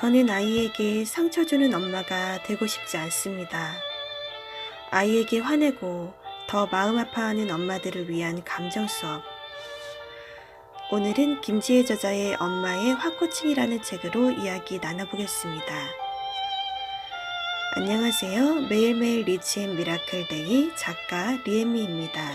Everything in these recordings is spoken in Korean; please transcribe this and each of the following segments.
저는 아이에게 상처 주는 엄마가 되고 싶지 않습니다. 아이에게 화내고 더 마음 아파하는 엄마들을 위한 감정 수업. 오늘은 김지혜 저자의 엄마의 화코칭이라는 책으로 이야기 나눠보겠습니다. 안녕하세요. 매일매일 리치 앤 미라클 데이 작가 리엠미입니다.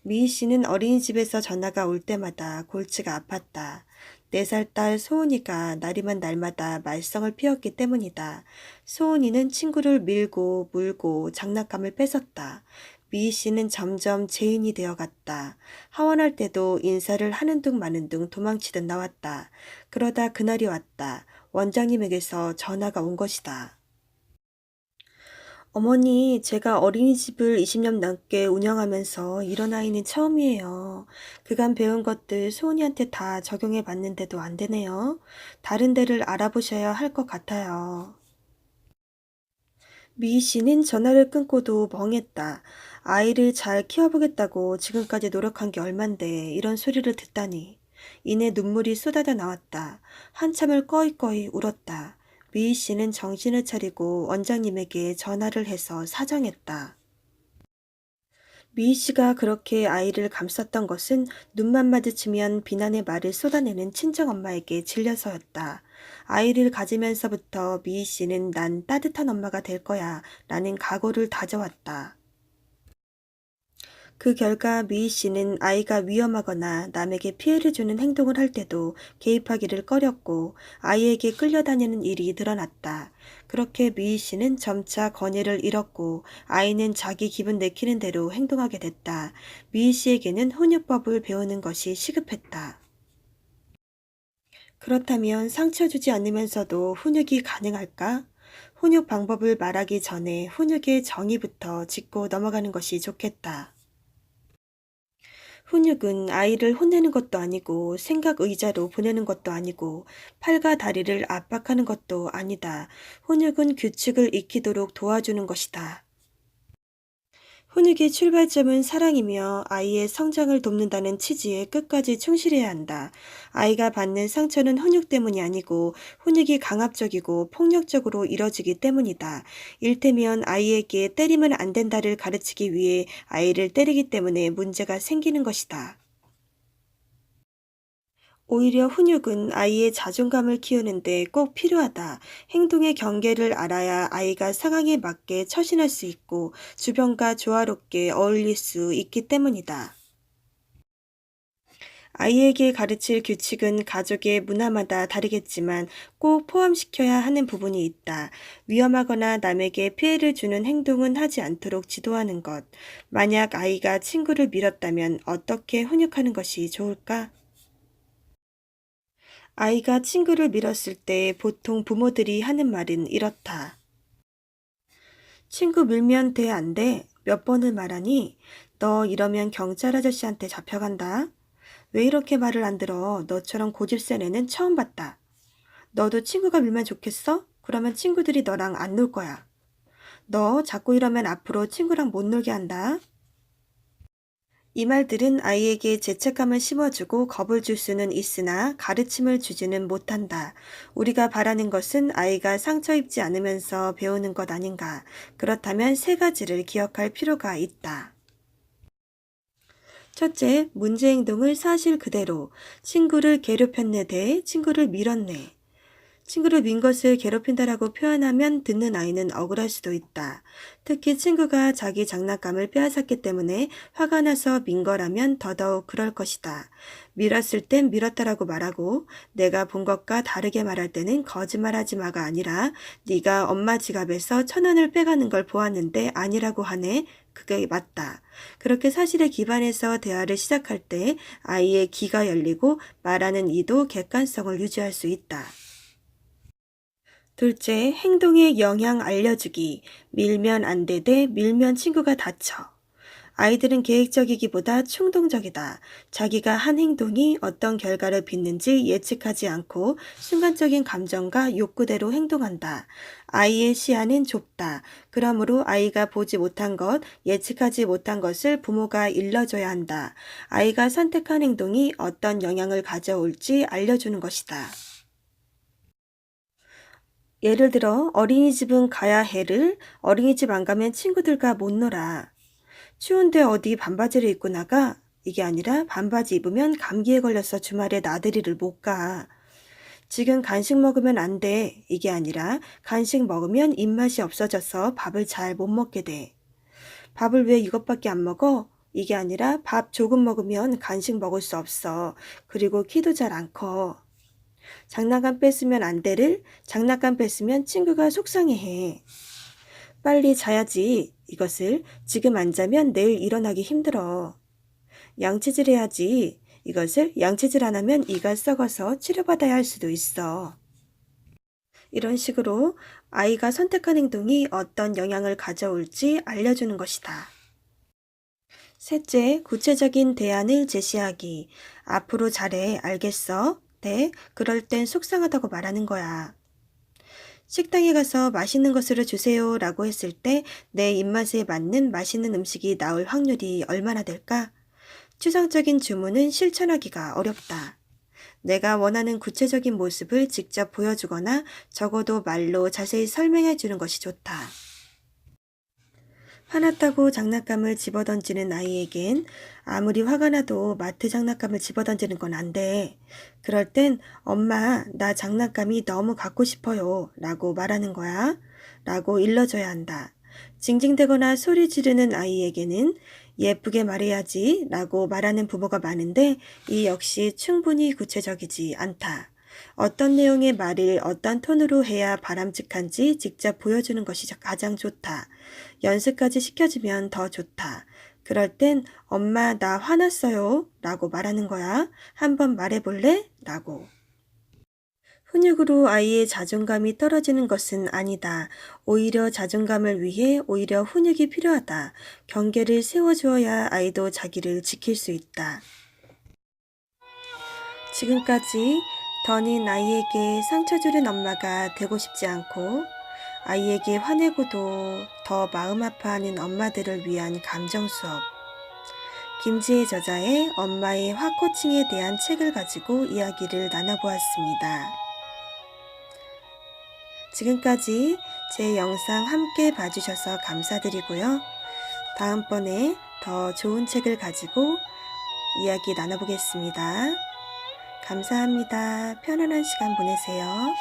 미희 씨는 어린이집에서 전화가 올 때마다 골치가 아팠다. 4살 딸 소은이가 날이면 날마다 말썽을 피웠기 때문이다. 소은이는 친구를 밀고 물고 장난감을 뺏었다. 미희 씨는 점점 죄인이 되어갔다. 하원할 때도 인사를 하는 둥 마는 둥 도망치듯 나왔다. 그러다 그날이 왔다. 원장님에게서 전화가 온 것이다. 어머니, 제가 어린이집을 20년 넘게 운영하면서 이런 아이는 처음이에요. 그간 배운 것들 소은이한테 다 적용해 봤는데도 안 되네요. 다른 데를 알아보셔야 할 것 같아요. 미희 씨는 전화를 끊고도 멍했다. 아이를 잘 키워보겠다고 지금까지 노력한 게 얼만데 이런 소리를 듣다니. 이내 눈물이 쏟아져 나왔다. 한참을 꺼이꺼이 울었다. 미희 씨는 정신을 차리고 원장님에게 전화를 해서 사정했다. 미희 씨가 그렇게 아이를 감쌌던 것은 눈만 마주치면 비난의 말을 쏟아내는 친정엄마에게 질려서였다. 아이를 가지면서부터 미희 씨는 난 따뜻한 엄마가 될 거야 라는 각오를 다져왔다. 그 결과 미희 씨는 아이가 위험하거나 남에게 피해를 주는 행동을 할 때도 개입하기를 꺼렸고 아이에게 끌려다니는 일이 늘어났다. 그렇게 미희 씨는 점차 건의를 잃었고 아이는 자기 기분 내키는 대로 행동하게 됐다. 미희 씨에게는 훈육법을 배우는 것이 시급했다. 그렇다면 상처 주지 않으면서도 훈육이 가능할까? 훈육 방법을 말하기 전에 훈육의 정의부터 짚고 넘어가는 것이 좋겠다. 훈육은 아이를 혼내는 것도 아니고 생각 의자로 보내는 것도 아니고 팔과 다리를 압박하는 것도 아니다. 훈육은 규칙을 익히도록 도와주는 것이다. 훈육의 출발점은 사랑이며 아이의 성장을 돕는다는 취지에 끝까지 충실해야 한다. 아이가 받는 상처는 훈육 때문이 아니고 훈육이 강압적이고 폭력적으로 이뤄지기 때문이다. 일테면 아이에게 때리면 안 된다를 가르치기 위해 아이를 때리기 때문에 문제가 생기는 것이다. 오히려 훈육은 아이의 자존감을 키우는데 꼭 필요하다. 행동의 경계를 알아야 아이가 상황에 맞게 처신할 수 있고 주변과 조화롭게 어울릴 수 있기 때문이다. 아이에게 가르칠 규칙은 가족의 문화마다 다르겠지만 꼭 포함시켜야 하는 부분이 있다. 위험하거나 남에게 피해를 주는 행동은 하지 않도록 지도하는 것. 만약 아이가 친구를 밀었다면 어떻게 훈육하는 것이 좋을까? 아이가 친구를 밀었을 때 보통 부모들이 하는 말은 이렇다. 친구 밀면 돼, 안 돼? 몇 번을 말하니? 너 이러면 경찰 아저씨한테 잡혀간다. 왜 이렇게 말을 안 들어? 너처럼 고집센 애는 처음 봤다. 너도 친구가 밀면 좋겠어? 그러면 친구들이 너랑 안 놀 거야. 너 자꾸 이러면 앞으로 친구랑 못 놀게 한다. 이 말들은 아이에게 죄책감을 심어주고 겁을 줄 수는 있으나 가르침을 주지는 못한다. 우리가 바라는 것은 아이가 상처 입지 않으면서 배우는 것 아닌가. 그렇다면 3가지를 기억할 필요가 있다. 첫째, 문제 행동을 사실 그대로. 친구를 괴롭혔네 대 친구를 밀었네. 친구를 민 것을 괴롭힌다라고 표현하면 듣는 아이는 억울할 수도 있다. 특히 친구가 자기 장난감을 빼앗았기 때문에 화가 나서 민 거라면 더더욱 그럴 것이다. 밀었을 땐 밀었다라고 말하고 내가 본 것과 다르게 말할 때는 거짓말하지 마가 아니라 네가 엄마 지갑에서 1,000원을 빼가는 걸 보았는데 아니라고 하네. 그게 맞다. 그렇게 사실에 기반해서 대화를 시작할 때 아이의 귀가 열리고 말하는 이도 객관성을 유지할 수 있다. 둘째, 행동의 영향 알려주기. 밀면 안 돼 대 밀면 친구가 다쳐. 아이들은 계획적이기보다 충동적이다. 자기가 한 행동이 어떤 결과를 빚는지 예측하지 않고 순간적인 감정과 욕구대로 행동한다. 아이의 시야는 좁다. 그러므로 아이가 보지 못한 것, 예측하지 못한 것을 부모가 일러줘야 한다. 아이가 선택한 행동이 어떤 영향을 가져올지 알려주는 것이다. 예를 들어 어린이집은 가야 해를 어린이집 안 가면 친구들과 못 놀아. 추운데 어디 반바지를 입고 나가? 이게 아니라 반바지 입으면 감기에 걸려서 주말에 나들이를 못 가. 지금 간식 먹으면 안 돼. 이게 아니라 간식 먹으면 입맛이 없어져서 밥을 잘 못 먹게 돼. 밥을 왜 이것밖에 안 먹어? 이게 아니라 밥 조금 먹으면 간식 먹을 수 없어. 그리고 키도 잘 안 커. 장난감 뺐으면 안 돼를 장난감 뺐으면 친구가 속상해해. 빨리 자야지. 이것을 지금 안 자면 내일 일어나기 힘들어. 양치질 해야지. 이것을 양치질 안 하면 이가 썩어서 치료받아야 할 수도 있어. 이런 식으로 아이가 선택한 행동이 어떤 영향을 가져올지 알려주는 것이다. 셋째, 구체적인 대안을 제시하기. 앞으로 잘해. 알겠어? 네, 그럴 땐 속상하다고 말하는 거야. 식당에 가서 맛있는 것으로 주세요 라고 했을 때 내 입맛에 맞는 맛있는 음식이 나올 확률이 얼마나 될까? 추상적인 주문은 실천하기가 어렵다. 내가 원하는 구체적인 모습을 직접 보여주거나 적어도 말로 자세히 설명해 주는 것이 좋다. 화났다고 장난감을 집어던지는 아이에겐 아무리 화가 나도 마트 장난감을 집어던지는 건 안 돼. 그럴 땐 엄마, 나 장난감이 너무 갖고 싶어요 라고 말하는 거야. 라고 일러줘야 한다. 징징대거나 소리 지르는 아이에게는 예쁘게 말해야지 라고 말하는 부모가 많은데 이 역시 충분히 구체적이지 않다. 어떤 내용의 말을 어떤 톤으로 해야 바람직한지 직접 보여주는 것이 가장 좋다. 연습까지 시켜주면 더 좋다. 그럴 땐 엄마 나 화났어요 라고 말하는 거야. 한번 말해볼래? 라고. 훈육으로 아이의 자존감이 떨어지는 것은 아니다. 오히려 자존감을 위해 오히려 훈육이 필요하다. 경계를 세워주어야 아이도 자기를 지킬 수 있다. 지금까지 더는 아이에게 상처 주는 엄마가 되고 싶지 않고 아이에게 화내고도 더 마음 아파하는 엄마들을 위한 감정 수업. 김지혜 저자의 엄마의 화코칭에 대한 책을 가지고 이야기를 나눠보았습니다. 지금까지 제 영상 함께 봐주셔서 감사드리고요. 다음번에 더 좋은 책을 가지고 이야기 나눠보겠습니다. 감사합니다. 편안한 시간 보내세요.